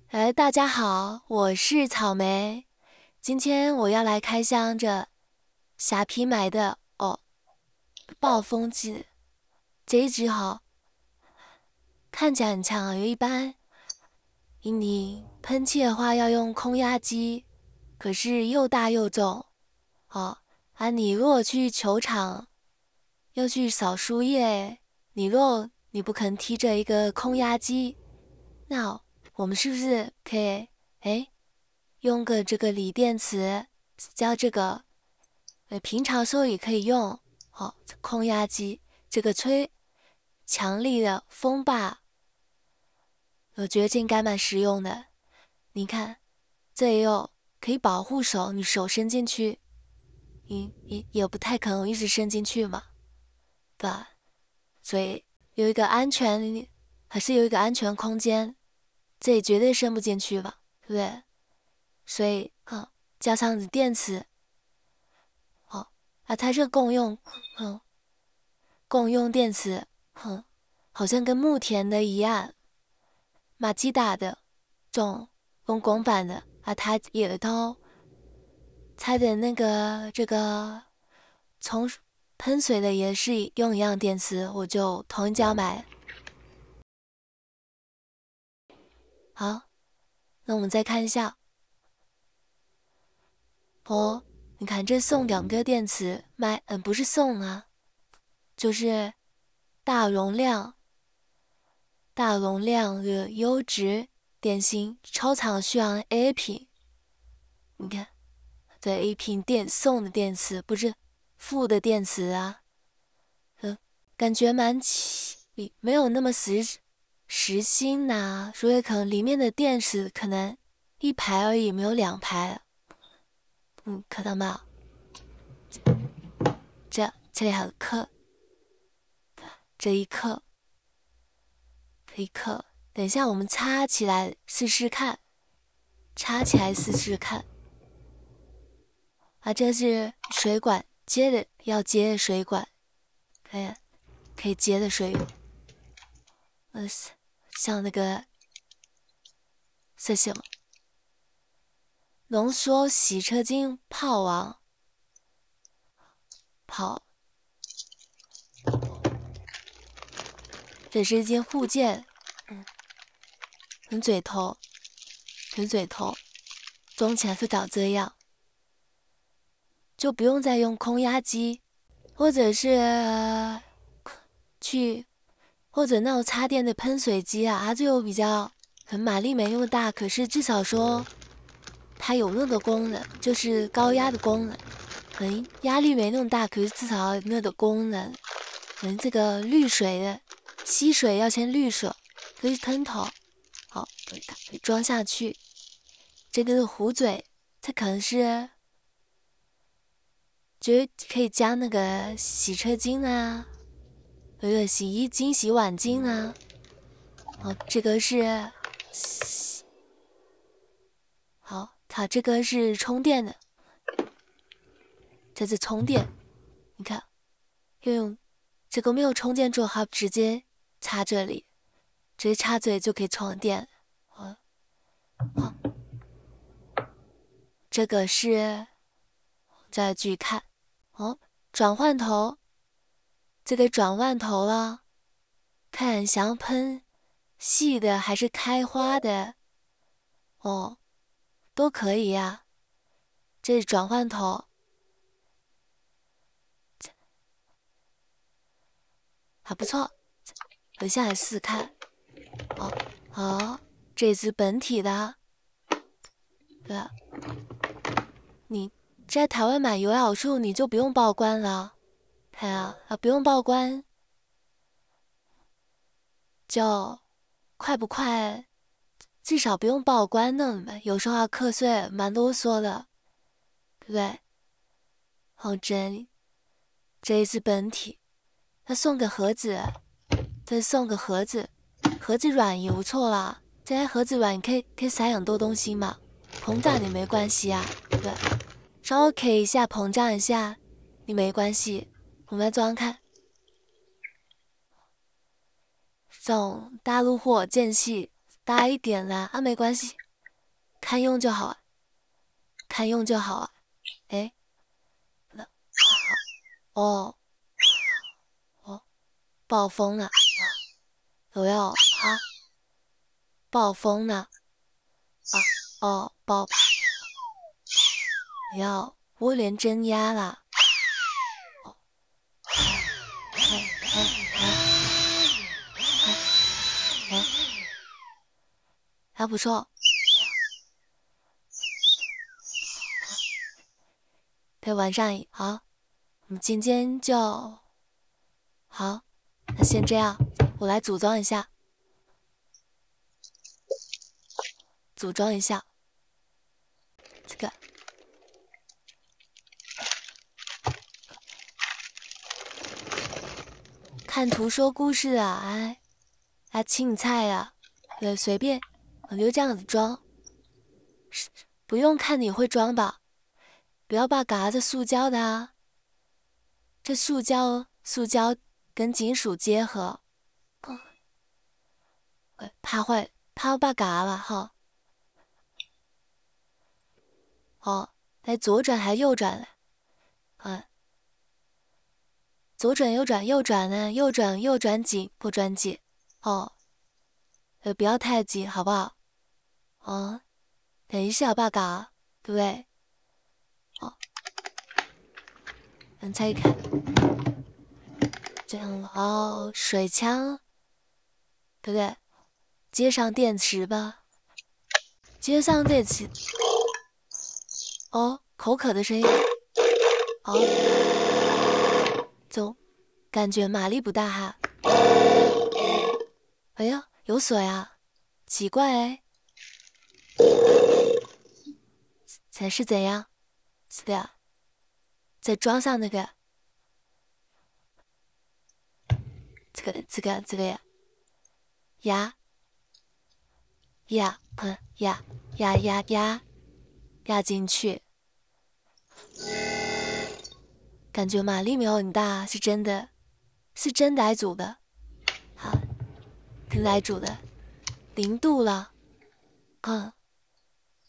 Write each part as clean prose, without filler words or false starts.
大家好，我是草莓。今天我要来开箱这虾皮买的暴风机这一只看起来很强啊，有一般你喷气的话要用空压机，可是又大又重你如果去球场要去扫树叶，你不肯提着一个空压机，那我们是不是可以用个这个锂电池，加这个平常时候也可以用空压机，这个吹强力的风霸，我觉得这应该蛮实用的。你看，这也有可以保护手，你手伸进去，也不太可能一直伸进去嘛，对吧？所以有一个安全，还是有一个安全空间，这也绝对伸不进去吧，对不对？所以加上你电池，它这共用电池，好像跟牧田的一样，马自达的这种公版的它也都它的这个从喷水的也是用一样电池，我就同一家买。好，那我们再看一下你看这送2个电池，不是送啊，就是大容量的优质电芯超长续航 A 屏，你看，对 A 屏送的电池不是负的电池啊，感觉没有那么实心呐，所以可能里面的电池可能一排而已，没有2排。看到没有？这里还有克，这一克。等一下我们插起来试试看，这是水管要接的水管，可以接的水管，像那个是什么？浓缩洗车精泡王这是一件护件，嘴头，装起来是长这样，就不用再用空压机，或者是或者那种插电的喷水机啊，它就比较可能马力没那么大，可是至少说它有那个功能，就是高压的功能，可能压力没那么大，可是至少有那个功能，可能这个滤水的吸水要先滤水，可以喷头，可以装下去。这个是壶嘴，它可能是就可以加那个洗车精啊，有个洗衣精、洗碗精啊。这个是它这个是充电的，这是充电，你看，用这个没有充电之后，它直接插这里，直接插嘴就可以充电。好，这个是再继续看转换头，这个转换头了，看想要喷细的还是开花的都可以呀。这是转换头，还不错。等下来试试看。这是本体的。对啊，你在台湾买有好处，你就不用报关了。不用报关，就快不快？至少不用报关的嘛。有时候要课税，蛮啰嗦的，对不对？这一次本体，他送个盒子，再送个盒子，盒子软也不错啦。这些盒子软，你可以塞很多东西嘛，膨胀也没关系啊，对。稍微可以一下膨胀一下，你没关系。我们来装看，这种大陆货间隙大一点啦，啊，没关系，看用就好啊，看用就好啊。哎，哦哦，暴风了，有要啊，暴风呢？啊哦，要涡轮增压啦。哦，还不错。对，晚上好，我们今天就好。那先这样，我来组装一下，组装一下这个。看图说故事啊，哎，啊，青菜啊，对，随便，我就这样子装，不用看你会装吧，不要把嘎子塑胶的啊，这塑胶跟金属结合，怕把嘎了哈。哦，来左转还右转嘞？嗯，左转右转右转呢？右转紧不转紧？哦，不要太急，好不好？哦，等一下把嘎，对不对？哦，猜看，这样哦，水枪，对不对？接上电池吧，接上电池。哦，口渴的声音。哦，走，感觉马力不大哈。哎呀，有锁呀，奇怪哎，才是怎样？是的呀，再装上那个，这个呀，压进去，感觉马力没有很大，是真的，是真奶煮的，好，真奶煮的，0度了，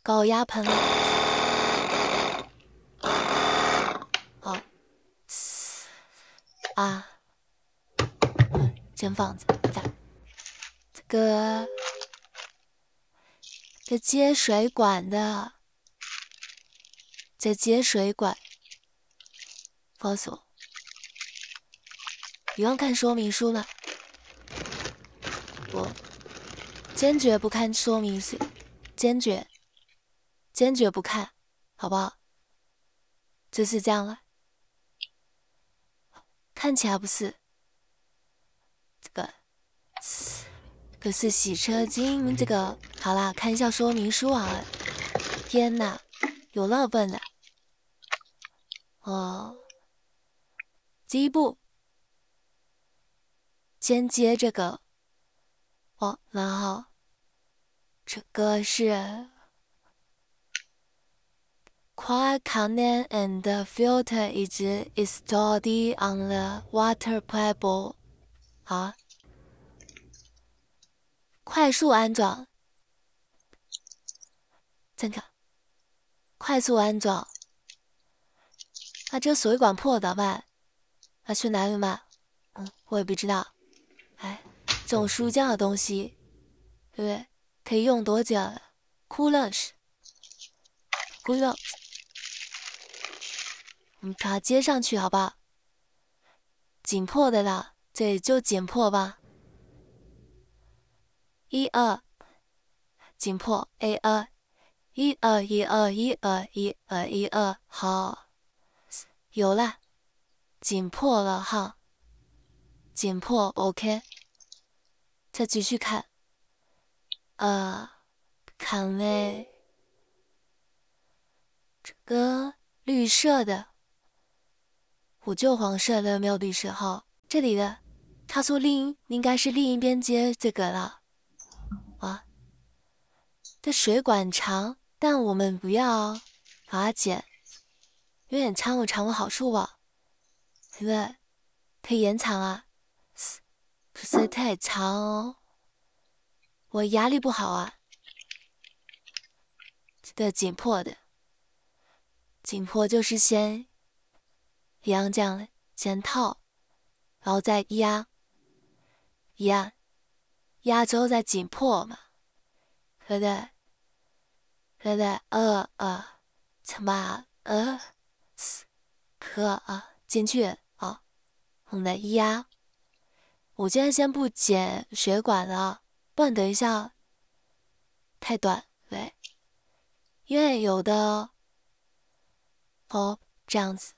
高压喷了，好，啊，先放着，这接水管的，这接水管，告诉我，不用看说明书了，我坚决不看说明书，坚决不看，好不好？就是这样了，看起来不是这个。可是洗车精这个，好啦，看一下说明书啊！天哪，有那么笨的哦！第一步，先接这个哦，然后这个是 Quiet connect and filter is installed on the water pipe。好，快速安装，这个快速安装。那这水管破咋办？那去哪里买？我也不知道。哎，这种书架的东西，对不对？可以用多久？Coolers，我们把它接上去，好不好？紧迫的啦，这就紧迫吧。1、2，紧迫 A 2，1、2、1、2、1、2、1、2、1、2，好，有啦，紧迫了哈，紧迫 OK，再继续看，看嘞，这个绿色的，我就黄色的，没有绿色哈。这里的，他说应该是另一边接这个了，啊，这水管长，但我们不要把它剪，有点长有好处吧，对不对？可以延长啊，可是太长哦。我压力不好啊，的紧迫的，紧迫就是先一样这样的，先套，然后再压，压之后再紧迫嘛，对不对？对不对？怎么进去啊，我们来压。我今天先不剪血管了，不然等一下太短，对，因为有的这样子，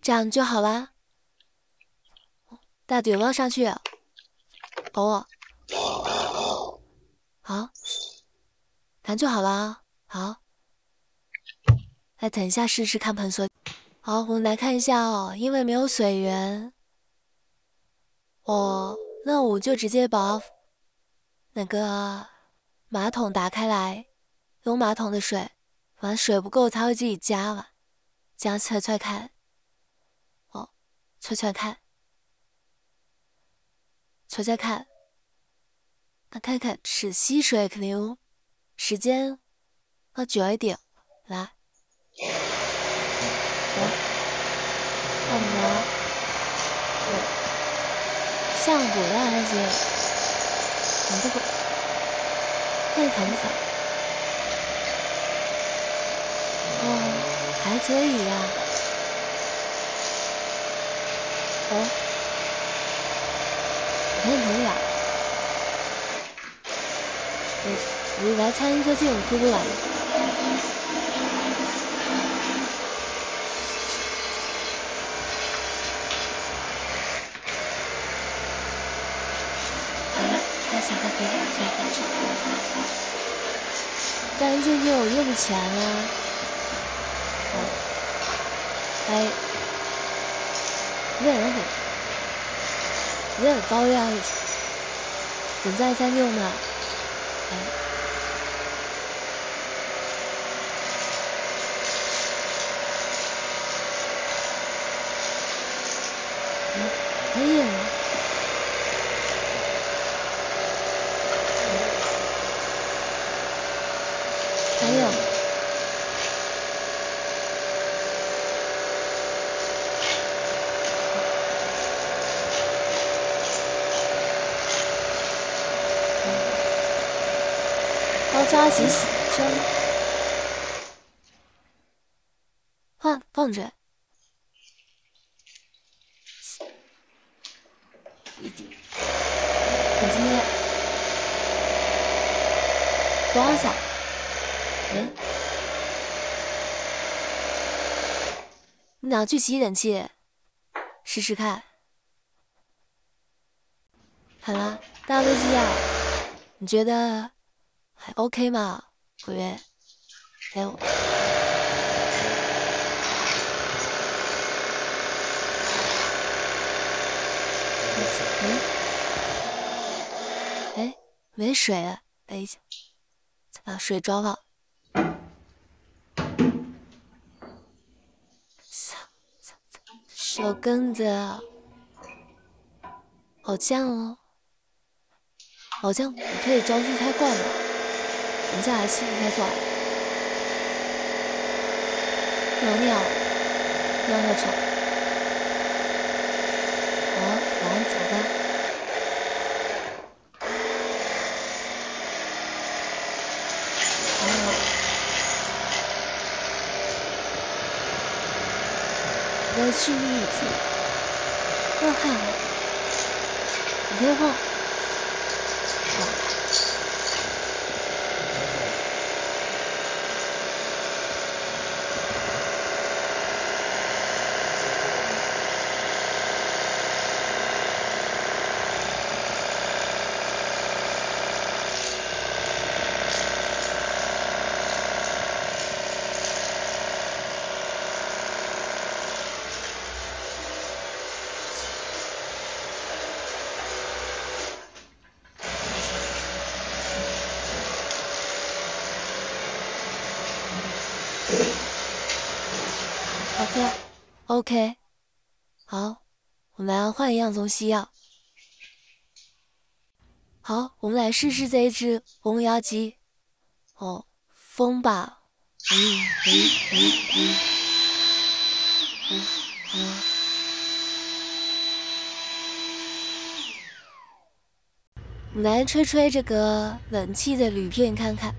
这样就好啦。大嘴巴上去，好，这样就好啦。好，来等一下试试看喷锁。好，我们来看一下哦，因为没有水源，那我就直接把那个马桶打开来，用马桶的水，反正水不够它会自己加嘛，这样测测看，测测看，测测看，那看看是吸水肯定时间要久一点，来，按摩，像不让那些，这个看你疼不疼？还可以呀。你看疼呀？我来参一个这种出不来。想到别人家的这，但最近我用不起来了。热高压人在用呢。可以了。还有，抓紧洗，放着。我今天刮一下。你俩去洗冷气，试试看。好了，大飞机啊，你觉得还 OK 吗？鬼月，没水了，等一下，再把水装好。手跟着，好像哦，好像不可以招式太惯了，等一下还是不太爽。尿床。来走吧。再蓄力一次，还好，你可以晃，OK， 好，我们来换一样东西药。好，我们来试试这一只红牙鸡。哦，风吧。我们来吹吹这个冷气的铝片看看。